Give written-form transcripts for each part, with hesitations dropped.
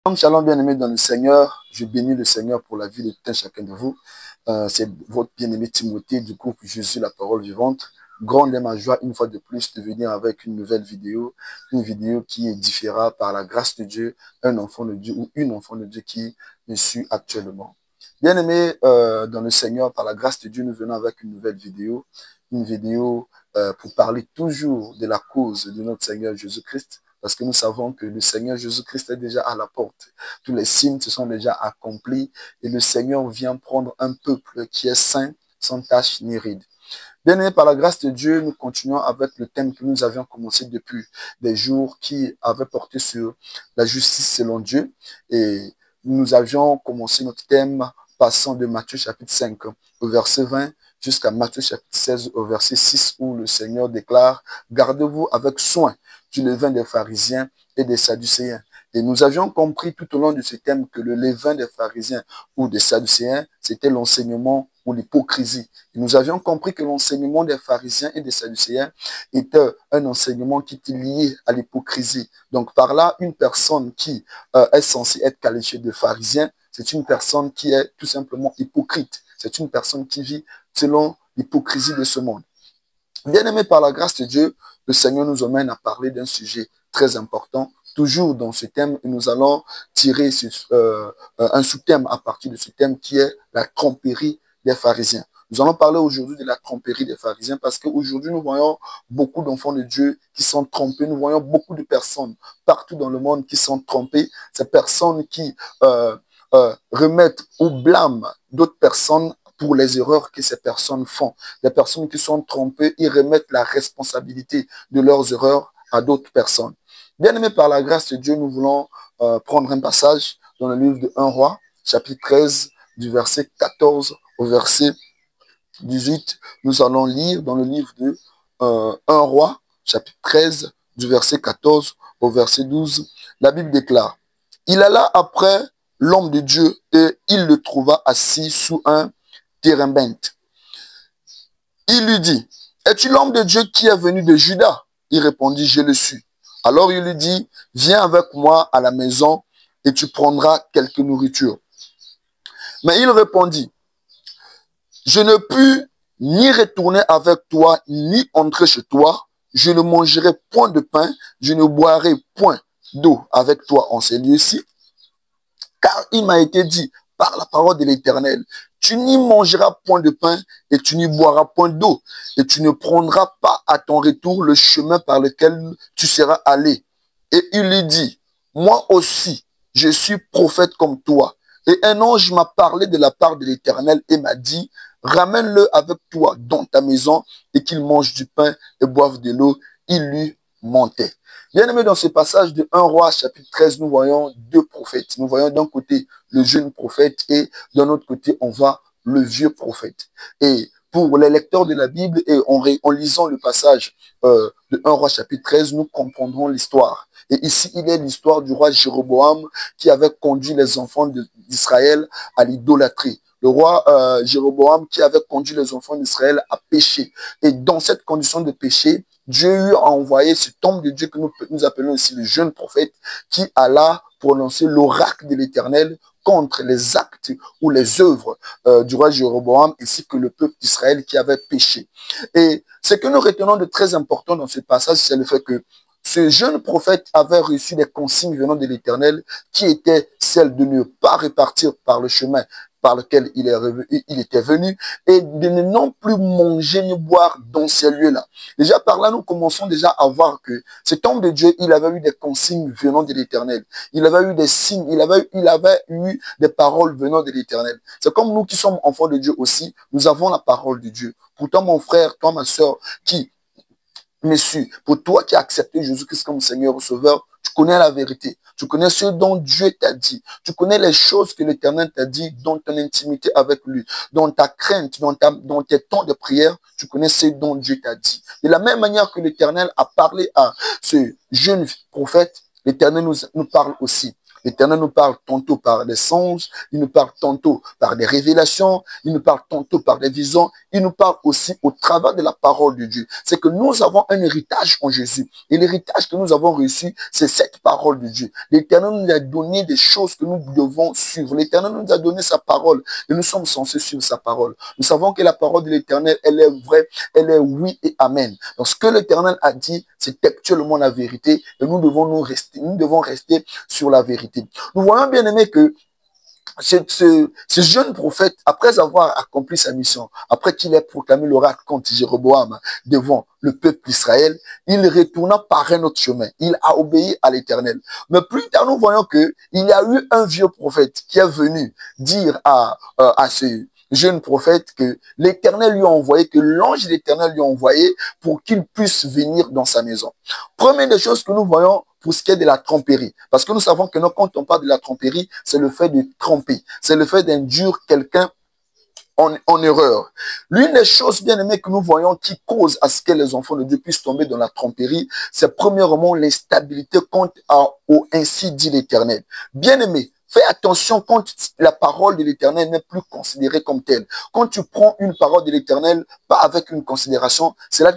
Shalom, shalom, bien-aimés dans le Seigneur. Je bénis le Seigneur pour la vie de tout un chacun de vous. C'est votre bien-aimé Timothée du groupe Jésus, la parole vivante. Grande est ma joie, une fois de plus, de venir avec une nouvelle vidéo. Une vidéo qui édifiera par la grâce de Dieu, un enfant de Dieu ou une enfant de Dieu qui me suit actuellement. Bien-aimés dans le Seigneur, par la grâce de Dieu, nous venons avec une nouvelle vidéo. Une vidéo pour parler toujours de la cause de notre Seigneur Jésus-Christ. Parce que nous savons que le Seigneur Jésus-Christ est déjà à la porte. Tous les signes se sont déjà accomplis et le Seigneur vient prendre un peuple qui est saint, sans tache ni ride. Bien-aimés, par la grâce de Dieu, nous continuons avec le thème que nous avions commencé depuis des jours qui avait porté sur la justice selon Dieu. Et nous avions commencé notre thème passant de Matthieu chapitre 5 au verset 20 jusqu'à Matthieu chapitre 16 au verset 6 où le Seigneur déclare « Gardez-vous avec soin du levain des pharisiens et des sadducéens ». Et nous avions compris tout au long de ce thème que le levain des pharisiens ou des sadducéens, c'était l'enseignement ou l'hypocrisie. Nous avions compris que l'enseignement des pharisiens et des sadducéens était un enseignement qui était lié à l'hypocrisie. Donc par là, une personne qui est censée être qualifiée de pharisien, c'est une personne qui est tout simplement hypocrite. C'est une personne qui vit selon l'hypocrisie de ce monde. Bien-aimé, par la grâce de Dieu, le Seigneur nous emmène à parler d'un sujet très important. Toujours dans ce thème, nous allons tirer un sous-thème à partir de ce thème qui est la tromperie des pharisiens. Nous allons parler aujourd'hui de la tromperie des pharisiens parce qu'aujourd'hui, nous voyons beaucoup d'enfants de Dieu qui sont trompés. Nous voyons beaucoup de personnes partout dans le monde qui sont trompées. Ces personnes qui remettent ou blâment d'autres personnes pour les erreurs que ces personnes font. Les personnes qui sont trompées, ils remettent la responsabilité de leurs erreurs à d'autres personnes. Bien-aimés, par la grâce de Dieu, nous voulons prendre un passage dans le livre de 1 Roi, chapitre 13, du verset 14 au verset 18. Nous allons lire dans le livre de 1 Roi, chapitre 13, du verset 14 au verset 12. La Bible déclare, « Il alla après l'homme de Dieu et il le trouva assis sous un térébinthe. Il lui dit, « Es-tu l'homme de Dieu qui est venu de Juda ?» Il répondit, « Je le suis. » Alors il lui dit, « Viens avec moi à la maison et tu prendras quelque nourriture. » Mais il répondit, « Je ne puis ni retourner avec toi, ni entrer chez toi. Je ne mangerai point de pain, je ne boirai point d'eau avec toi en ces lieux-ci. Car il m'a été dit par la parole de l'Éternel, tu n'y mangeras point de pain et tu n'y boiras point d'eau, et tu ne prendras pas à ton retour le chemin par lequel tu seras allé. » Et il lui dit, moi aussi, je suis prophète comme toi. Et un ange m'a parlé de la part de l'Éternel et m'a dit, ramène-le avec toi dans ta maison et qu'il mange du pain et boive de l'eau. Il lui mentait. Bien aimé, dans ce passage de 1 Roi, chapitre 13, nous voyons deux prophètes. Nous voyons d'un côté le jeune prophète et d'un autre côté, on voit le vieux prophète. Et pour les lecteurs de la Bible et en lisant le passage de 1 Roi, chapitre 13, nous comprendrons l'histoire. Et ici, il est l'histoire du roi Jéroboam qui avait conduit les enfants d'Israël à l'idolâtrie. Le roi Jéroboam qui avait conduit les enfants d'Israël à pécher. Et dans cette condition de péché, Dieu a envoyé cet homme de Dieu que nous appelons ici le jeune prophète qui alla prononcer l'oracle de l'Éternel contre les actes ou les œuvres du roi Jéroboam ainsi que le peuple d'Israël qui avait péché. Et ce que nous retenons de très important dans ce passage, c'est le fait que ce jeune prophète avait reçu des consignes venant de l'Éternel qui étaient celles de ne pas repartir par le chemin par lequel il était venu et de ne non plus manger ni boire dans ces lieux-là. Déjà par là, nous commençons déjà à voir que cet homme de Dieu, il avait eu des consignes venant de l'Éternel. Il avait eu des signes, il avait eu des paroles venant de l'Éternel. C'est comme nous qui sommes enfants de Dieu aussi, nous avons la parole de Dieu. Pourtant, mon frère, toi, ma soeur, qui me suis, pour toi qui as accepté Jésus-Christ comme Seigneur et Sauveur, tu connais la vérité. Tu connais ce dont Dieu t'a dit. Tu connais les choses que l'Éternel t'a dit dans ton intimité avec lui, dans ta crainte, dans tes temps de prière. Tu connais ce dont Dieu t'a dit. De la même manière que l'Éternel a parlé à ce jeune prophète, l'Éternel nous parle aussi. L'Éternel nous parle tantôt par des songes, il nous parle tantôt par des révélations, il nous parle tantôt par des visions, il nous parle aussi au travers de la parole de Dieu. C'est que nous avons un héritage en Jésus. Et l'héritage que nous avons reçu, c'est cette parole de Dieu. L'Éternel nous a donné des choses que nous devons suivre. L'Éternel nous a donné sa parole et nous sommes censés suivre sa parole. Nous savons que la parole de l'Éternel, elle est vraie, elle est oui et amen. Donc ce que l'Éternel a dit, c'est actuellement la vérité et nous devons rester sur la vérité. Nous voyons bien aimé que ce jeune prophète, après avoir accompli sa mission, après qu'il ait proclamé l'oracle contre Jéroboam devant le peuple d'Israël, il retourna par un autre chemin. Il a obéi à l'Éternel. Mais plus tard, nous voyons que il y a eu un vieux prophète qui est venu dire à ce jeune prophète que l'Éternel lui a envoyé, que l'ange de l'Éternel lui a envoyé pour qu'il puisse venir dans sa maison. Première des choses que nous voyons pour ce qui est de la tromperie. Parce que nous savons que quand on parle de la tromperie, c'est le fait de tromper. C'est le fait d'induire quelqu'un en erreur. L'une des choses bien aimées que nous voyons qui cause à ce que les enfants de Dieu puissent tomber dans la tromperie, c'est premièrement l'instabilité au ainsi dit l'Éternel. Bien aimé, fais attention quand la parole de l'Éternel n'est plus considérée comme telle. Quand tu prends une parole de l'Éternel, pas avec une considération, cela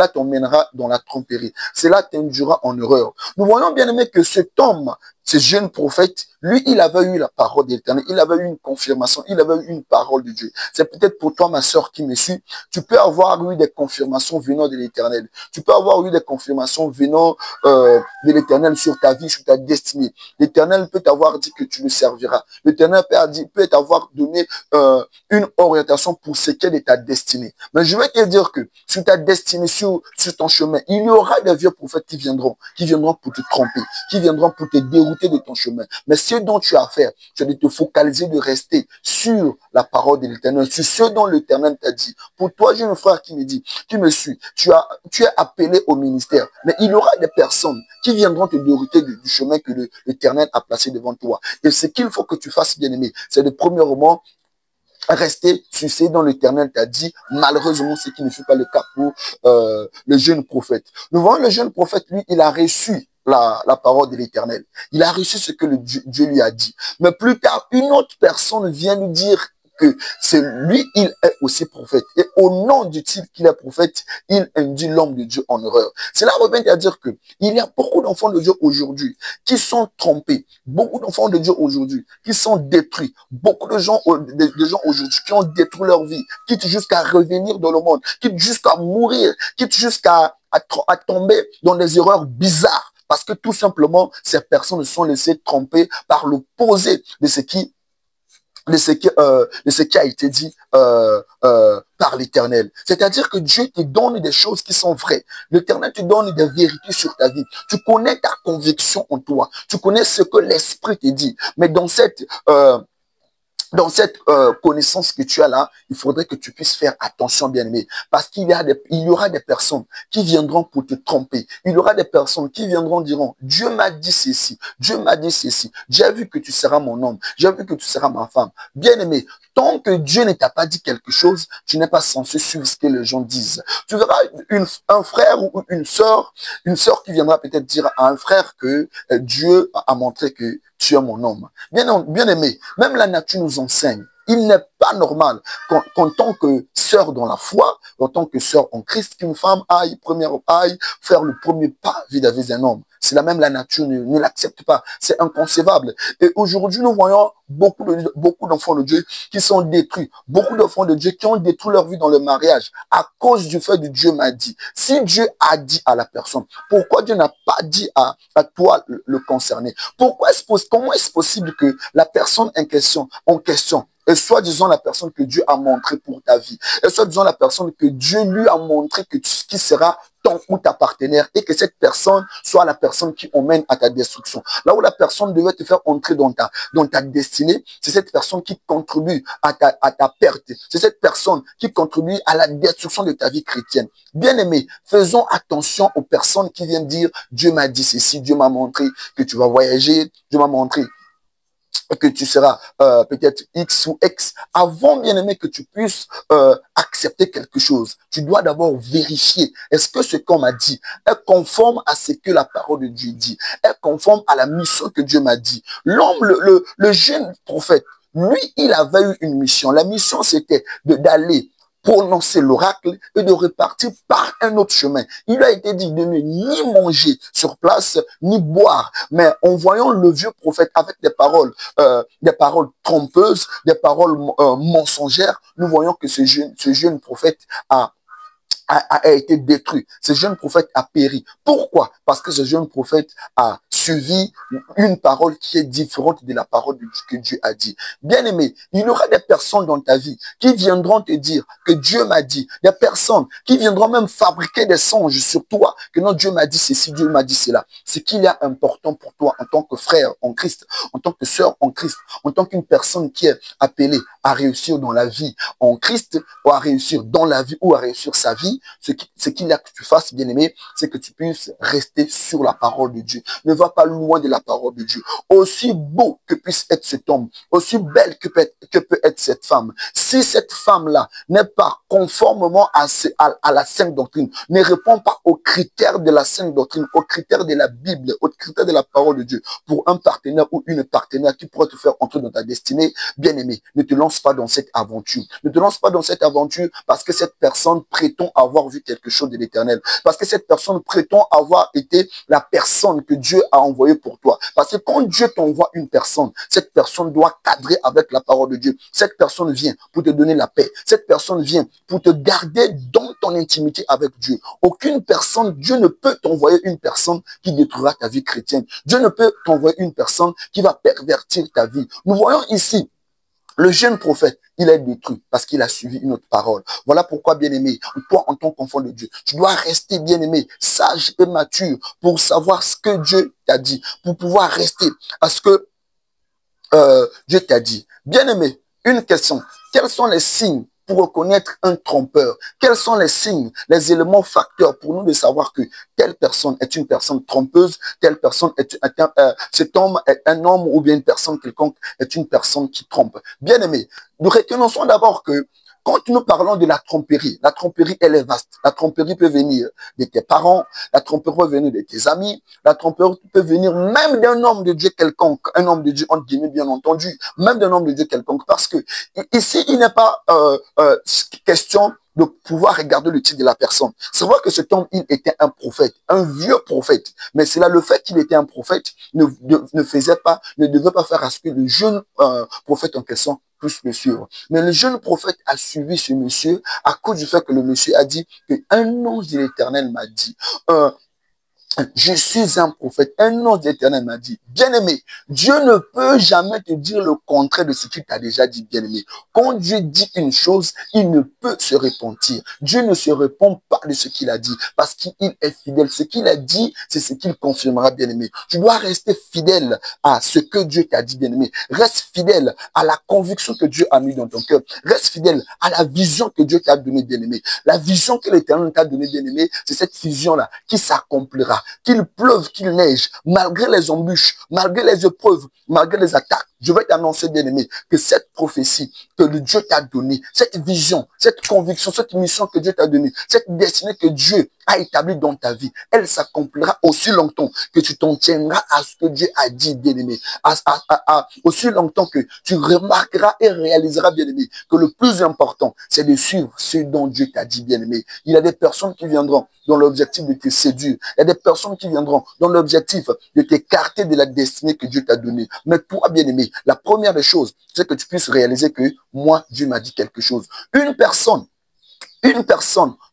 t'emmènera dans la tromperie. Cela t'induira en erreur. Nous voyons bien aimé que cet homme, ce jeune prophète, lui, il avait eu la parole de l'Éternel, il avait eu une confirmation, il avait eu une parole de Dieu. C'est peut-être pour toi, ma sœur qui me suit, tu peux avoir eu des confirmations venant de l'Éternel. Tu peux avoir eu des confirmations venant de l'Éternel sur ta vie, sur ta destinée. L'Éternel peut t'avoir dit que tu le serviras. L'Éternel peut t'avoir donné une orientation pour ce qu'est de ta destinée. Mais je vais te dire que sur ta destinée, sur ton chemin, il y aura des vieux prophètes qui viendront pour te tromper, qui viendront pour te dérouter de ton chemin. Mais ce dont tu as à faire, c'est de te focaliser, de rester sur la parole de l'Éternel, sur ce dont l'Éternel t'a dit. Pour toi, jeune frère qui me dit, qui me suit, tu es appelé au ministère, mais il y aura des personnes qui viendront te dérouter du chemin que l'Éternel a placé devant toi. Et ce qu'il faut que tu fasses, bien aimé, c'est de premièrement rester sur ce dont l'Éternel t'a dit, malheureusement, ce qui ne fut pas le cas pour le jeune prophète. Nous voyons le jeune prophète, lui, il a reçu la parole de l'Éternel. Il a reçu ce que Dieu lui a dit. Mais plus tard, une autre personne vient lui dire que c'est lui, il est aussi prophète. Et au nom du titre qu'il est prophète, il induit l'homme de Dieu en erreur. Cela revient à dire que il y a beaucoup d'enfants de Dieu aujourd'hui qui sont trompés. Beaucoup d'enfants de Dieu aujourd'hui qui sont détruits. Beaucoup de gens aujourd'hui qui ont détruit leur vie, quittent jusqu'à revenir dans le monde, quittent jusqu'à mourir, quittent jusqu'à tomber dans des erreurs bizarres. Parce que tout simplement, ces personnes sont laissées tromper par l'opposé de ce qui a été dit par l'Éternel. C'est-à-dire que Dieu te donne des choses qui sont vraies. L'Éternel te donne des vérités sur ta vie. Tu connais ta conviction en toi. Tu connais ce que l'Esprit te dit. Mais dans cette connaissance que tu as là, il faudrait que tu puisses faire attention, bien-aimé, parce qu'il y aura des personnes qui viendront pour te tromper. Il y aura des personnes qui viendront diront, Dieu m'a dit ceci, Dieu m'a dit ceci, j'ai vu que tu seras mon homme, j'ai vu que tu seras ma femme. Bien-aimé, tant que Dieu ne t'a pas dit quelque chose, tu n'es pas censé suivre ce que les gens disent. Tu verras un frère ou une sœur qui viendra peut-être dire à un frère que Dieu a montré que tu es mon homme. Bien aimé, même la nature nous enseigne. Il n'est pas normal qu'en tant que sœur dans la foi, en tant que sœur en Christ, qu'une femme aille faire le premier pas vis-à-vis d'un homme. C'est la même la nature ne l'accepte pas. C'est inconcevable. Et aujourd'hui, nous voyons beaucoup d'enfants de Dieu qui sont détruits. Beaucoup d'enfants de Dieu qui ont détruit leur vie dans le mariage à cause du fait que Dieu m'a dit. Si Dieu a dit à la personne, pourquoi Dieu n'a pas dit à toi le concerné? Comment est-ce possible que la personne en question et soi-disant la personne que Dieu a montré pour ta vie, et soi-disant la personne que Dieu lui a montré qui sera ton ou ta partenaire, et que cette personne soit la personne qui emmène à ta destruction. Là où la personne devait te faire entrer dans ta destinée, c'est cette personne qui contribue à ta perte. C'est cette personne qui contribue à la destruction de ta vie chrétienne. Bien-aimés, faisons attention aux personnes qui viennent dire, Dieu m'a dit ceci, Dieu m'a montré que tu vas voyager, Dieu m'a montré que tu seras peut-être X ou X, avant, bien aimé, que tu puisses accepter quelque chose, tu dois d'abord vérifier, est-ce que ce qu'on m'a dit est conforme à ce que la parole de Dieu dit, est conforme à la mission que Dieu m'a dit. L'homme, le jeune prophète, lui, il avait eu une mission. La mission, c'était d'aller prononcer l'oracle et de repartir par un autre chemin. Il lui a été dit de ne ni manger sur place, ni boire. Mais en voyant le vieux prophète avec des paroles trompeuses, des paroles mensongères, nous voyons que ce jeune prophète a été détruit. Ce jeune prophète a péri. Pourquoi? Parce que ce jeune prophète a suivi une parole qui est différente de la parole que Dieu a dit. Bien aimé, il y aura des personnes dans ta vie qui viendront te dire que Dieu m'a dit. Des personnes qui viendront même fabriquer des songes sur toi, que non, Dieu m'a dit ceci, Dieu m'a dit cela. Ce qu'il y a important pour toi en tant que frère en Christ, en tant que sœur en Christ, en tant qu'une personne qui est appelée à réussir dans la vie en Christ, ou à réussir dans la vie, ou à réussir sa vie, ce qu'il y a que tu fasses, bien aimé, c'est que tu puisses rester sur la parole de Dieu. Ne va pas loin de la parole de Dieu. Aussi beau que puisse être cet homme, aussi belle que peut être cette femme, si cette femme-là n'est pas conformément à la sainte doctrine, ne répond pas aux critères de la sainte doctrine, aux critères de la Bible, aux critères de la parole de Dieu, pour un partenaire ou une partenaire qui pourrait te faire entrer dans ta destinée, bien aimé, ne te lance pas dans cette aventure. Ne te lance pas dans cette aventure parce que cette personne prétend avoir vu quelque chose de l'éternel. Parce que cette personne prétend avoir été la personne que Dieu a envoyée pour toi. Parce que quand Dieu t'envoie une personne, cette personne doit cadrer avec la parole de Dieu. Cette personne vient pour te donner la paix. Cette personne vient pour te garder dans ton intimité avec Dieu. Aucune personne, Dieu ne peut t'envoyer une personne qui détruira ta vie chrétienne. Dieu ne peut t'envoyer une personne qui va pervertir ta vie. Nous voyons ici le jeune prophète, il est détruit parce qu'il a suivi une autre parole. Voilà pourquoi, bien-aimé, toi, en tant qu'enfant de Dieu, tu dois rester, bien-aimé, sage et mature pour savoir ce que Dieu t'a dit, pour pouvoir rester à ce que Dieu t'a dit. Bien-aimé, une question. Quels sont les signes pour reconnaître un trompeur? Quels sont les signes, les éléments facteurs pour nous de savoir que telle personne est une personne trompeuse, telle personne cet homme est un homme ou bien une personne quelconque est une personne qui trompe? Bien aimé, nous reconnaissons d'abord que quand nous parlons de la tromperie, elle est vaste. La tromperie peut venir de tes parents, la tromperie peut venir de tes amis, la tromperie peut venir même d'un homme de Dieu quelconque, un homme de Dieu, entre guillemets, bien entendu, même d'un homme de Dieu quelconque, parce que ici, il n'est pas question de pouvoir regarder le titre de la personne. C'est vrai que cet homme, il était un prophète, un vieux prophète, mais c'est là le fait qu'il était un prophète ne devait pas faire à ce que le jeune prophète en question puisse le suivre. Mais le jeune prophète a suivi ce monsieur à cause du fait que le monsieur a dit qu'un ange de l'Éternel m'a dit, je suis un prophète. Un ange de l'Éternel m'a dit, bien-aimé, Dieu ne peut jamais te dire le contraire de ce qu'il t'a déjà dit, bien-aimé. Quand Dieu dit une chose, il ne peut se repentir. Dieu ne se répond pas de ce qu'il a dit parce qu'il est fidèle. Ce qu'il a dit, c'est ce qu'il confirmera, bien-aimé. Tu dois rester fidèle à ce que Dieu t'a dit, bien-aimé. Reste fidèle à la conviction que Dieu a mis dans ton cœur. Reste fidèle à la vision que Dieu t'a donnée, bien-aimé. La vision que l'Éternel t'a donnée, bien-aimé, c'est cette vision-là qui s'accomplira. Qu'il pleuve, qu'il neige, malgré les embûches, malgré les épreuves, malgré les attaques, je vais t'annoncer, bien-aimé, que cette prophétie que le Dieu t'a donnée, cette vision, cette conviction, cette mission que Dieu t'a donnée, cette destinée que Dieu a établie dans ta vie, elle s'accomplira aussi longtemps que tu t'en tiendras à ce que Dieu a dit, bien-aimé. Aussi longtemps que tu remarqueras et réaliseras, bien-aimé, que le plus important, c'est de suivre ce dont Dieu t'a dit, bien-aimé. Il y a des personnes qui viendront dans l'objectif de te séduire. Il y a des personnes qui viendront dans l'objectif de t'écarter de la destinée que Dieu t'a donnée. Mais toi, bien-aimé, la première des choses, c'est que tu puisses réaliser que moi, Dieu m'a dit quelque chose. Une personne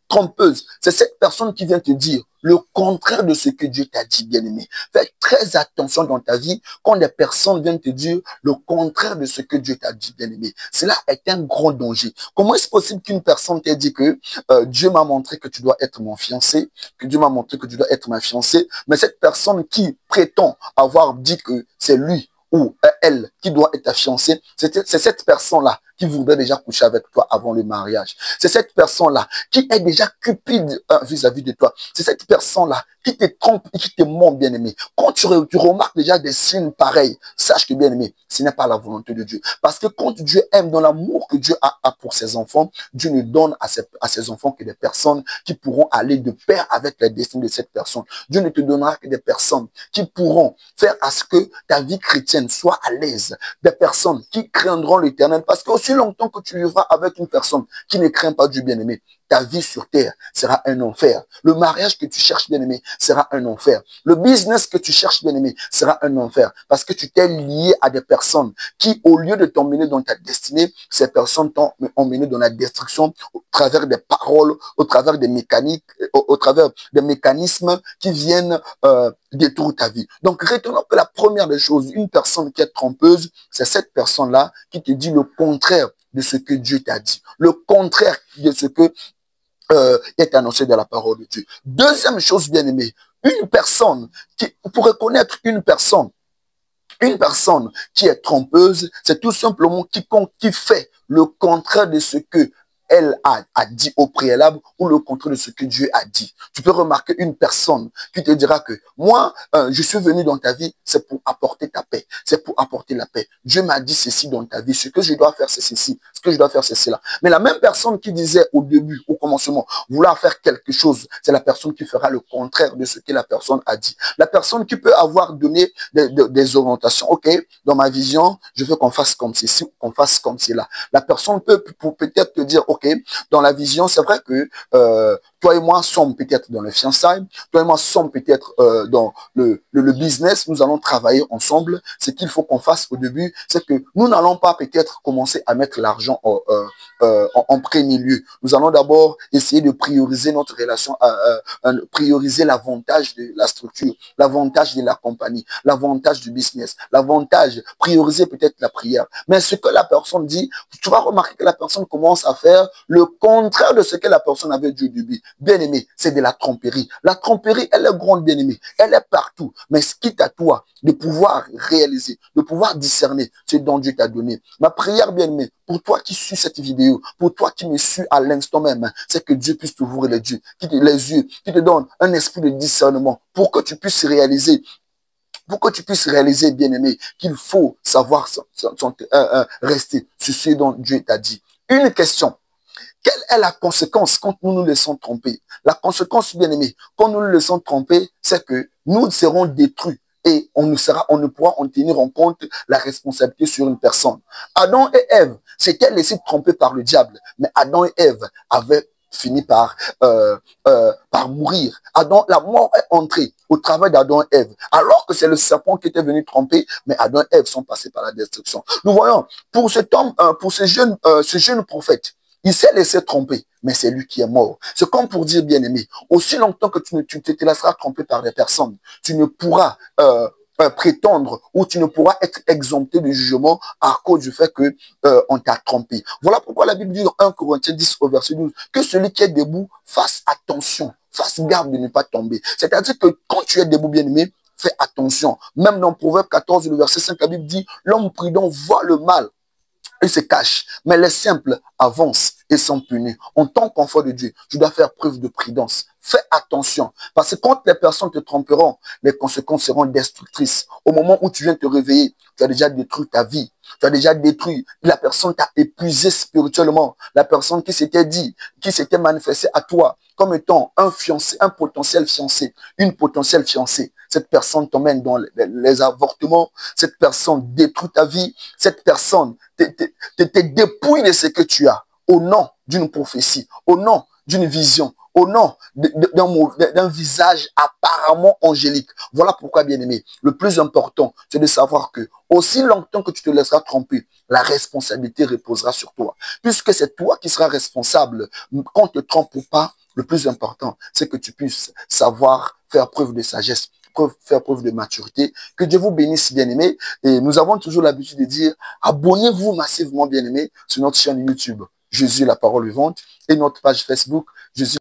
trompeuse, c'est cette personne qui vient te dire le contraire de ce que Dieu t'a dit, bien-aimé. Fais très attention dans ta vie quand des personnes viennent te dire le contraire de ce que Dieu t'a dit, bien-aimé. Cela est un grand danger. Comment est-ce possible qu'une personne t'ait dit que Dieu m'a montré que tu dois être mon fiancé, que Dieu m'a montré que tu dois être ma fiancée, mais cette personne qui prétend avoir dit que c'est lui ou elle qui doit être ta fiancée, c'est cette personne-là qui voudrait déjà coucher avec toi avant le mariage. C'est cette personne-là qui est déjà cupide vis-à-vis de toi. C'est cette personne-là qui te trompe et qui te ment, bien-aimé. Quand tu remarques déjà des signes pareils, sache que, bien-aimé, ce n'est pas la volonté de Dieu. Parce que quand Dieu aime, dans l'amour que Dieu a pour ses enfants, Dieu ne donne à ses enfants que des personnes qui pourront aller de pair avec la destinée de cette personne. Dieu ne te donnera que des personnes qui pourront faire à ce que ta vie chrétienne soit à l'aise. Des personnes qui craindront l'Éternel. Parce qu'aussi longtemps que tu vivras avec une personne qui ne craint pas Dieu, bien-aimé, ta vie sur terre sera un enfer. Le mariage que tu cherches, bien-aimé, sera un enfer. Le business que tu cherches, bien-aimé, sera un enfer. Parce que tu t'es lié à des personnes qui, au lieu de t'emmener dans ta destinée, ces personnes t'ont emmené dans la destruction au travers des paroles, au travers des mécaniques, au travers des mécanismes qui viennent détruire ta vie. Donc, retenons que la première des choses, une personne qui est trompeuse, c'est cette personne-là qui te dit le contraire de ce que Dieu t'a dit. Le contraire de ce que est annoncé dans la parole de Dieu. Deuxième chose, bien aimée, une personne pour reconnaître une personne qui est trompeuse, c'est tout simplement quiconque qui fait le contraire de ce que elle a dit au préalable ou le contraire de ce que Dieu a dit. Tu peux remarquer une personne qui te dira que moi, je suis venu dans ta vie, c'est pour apporter ta paix, c'est pour apporter la paix. Dieu m'a dit ceci dans ta vie, ce que je dois faire c'est ceci, ce que je dois faire c'est cela. Mais la même personne qui disait au début, au commencement, vouloir faire quelque chose, c'est la personne qui fera le contraire de ce que la personne a dit. La personne qui peut avoir donné des orientations, ok, dans ma vision, je veux qu'on fasse comme ceci, qu'on fasse comme cela. La personne peut peut-être te dire, ok, dans la vision, c'est vrai que toi et moi sommes peut-être dans le fiançailles, toi et moi sommes peut-être dans le business, nous allons travailler ensemble. Ce qu'il faut qu'on fasse au début, c'est que nous n'allons pas peut-être commencer à mettre l'argent en premier lieu. Nous allons d'abord essayer de prioriser notre relation, prioriser l'avantage de la structure, l'avantage de la compagnie, l'avantage du business, l'avantage, prioriser peut-être la prière. Mais ce que la personne dit, tu vas remarquer que la personne commence à faire le contraire de ce que la personne avait dit au début. Bien aimé, c'est de la tromperie. La tromperie, elle est grande, bien aimé. Elle est partout. Mais ce qui est à toi de pouvoir réaliser, de pouvoir discerner ce dont Dieu t'a donné. Ma prière, bien aimé, pour toi qui suis cette vidéo, pour toi qui me suis à l'instant même, c'est que Dieu puisse t'ouvrir les yeux, qui te donne un esprit de discernement pour que tu puisses réaliser. Pour que tu puisses réaliser, bien aimé, qu'il faut savoir rester sur ce dont Dieu t'a dit. Une question. Quelle est la conséquence quand nous nous laissons tromper? La conséquence, bien aimé, quand nous nous laissons tromper, c'est que nous serons détruits et on ne pourra en tenir en compte la responsabilité sur une personne. Adam et Ève s'étaient laissés tromper par le diable, mais Adam et Ève avaient fini par mourir. La mort est entrée au travail d'Adam et Ève, alors que c'est le serpent qui était venu tromper, mais Adam et Ève sont passés par la destruction. Nous voyons, pour cet homme, pour ce jeune prophète, il s'est laissé tromper, mais c'est lui qui est mort. C'est comme pour dire, bien aimé, aussi longtemps que tu te laisseras tromper par des personnes, tu ne pourras prétendre ou tu ne pourras être exempté du jugement à cause du fait que on t'a trompé. Voilà pourquoi la Bible dit dans 1 Corinthiens 10 au verset 12 que celui qui est debout fasse attention, fasse garde de ne pas tomber. C'est-à-dire que quand tu es debout, bien aimé, fais attention. Même dans Proverbe 14, le verset 5, la Bible dit l'homme prudent voit le mal. Il se cache, mais les simples avancent et sont punis. En tant qu'enfant de Dieu, tu dois faire preuve de prudence. Fais attention, parce que quand les personnes te tromperont, les conséquences seront destructrices. Au moment où tu viens te réveiller, tu as déjà détruit ta vie. Tu as déjà détruit. La personne t'a épuisé spirituellement. La personne qui s'était dit, qui s'était manifestée à toi comme étant un fiancé, un potentiel fiancé, une potentielle fiancée. Cette personne t'emmène dans les avortements. Cette personne détruit ta vie. Cette personne te dépouille de ce que tu as au nom d'une prophétie, au nom d'une vision, au nom d'un visage apparemment angélique. Voilà pourquoi, bien aimé, le plus important, c'est de savoir que aussi longtemps que tu te laisseras tromper, la responsabilité reposera sur toi. Puisque c'est toi qui seras responsable, qu'on ne te trompe ou pas, le plus important, c'est que tu puisses savoir faire preuve de sagesse, faire preuve de maturité. Que Dieu vous bénisse, bien-aimés. Et nous avons toujours l'habitude de dire, abonnez-vous massivement, bien-aimés, sur notre chaîne YouTube, Jésus, la parole vivante, et notre page Facebook, Jésus.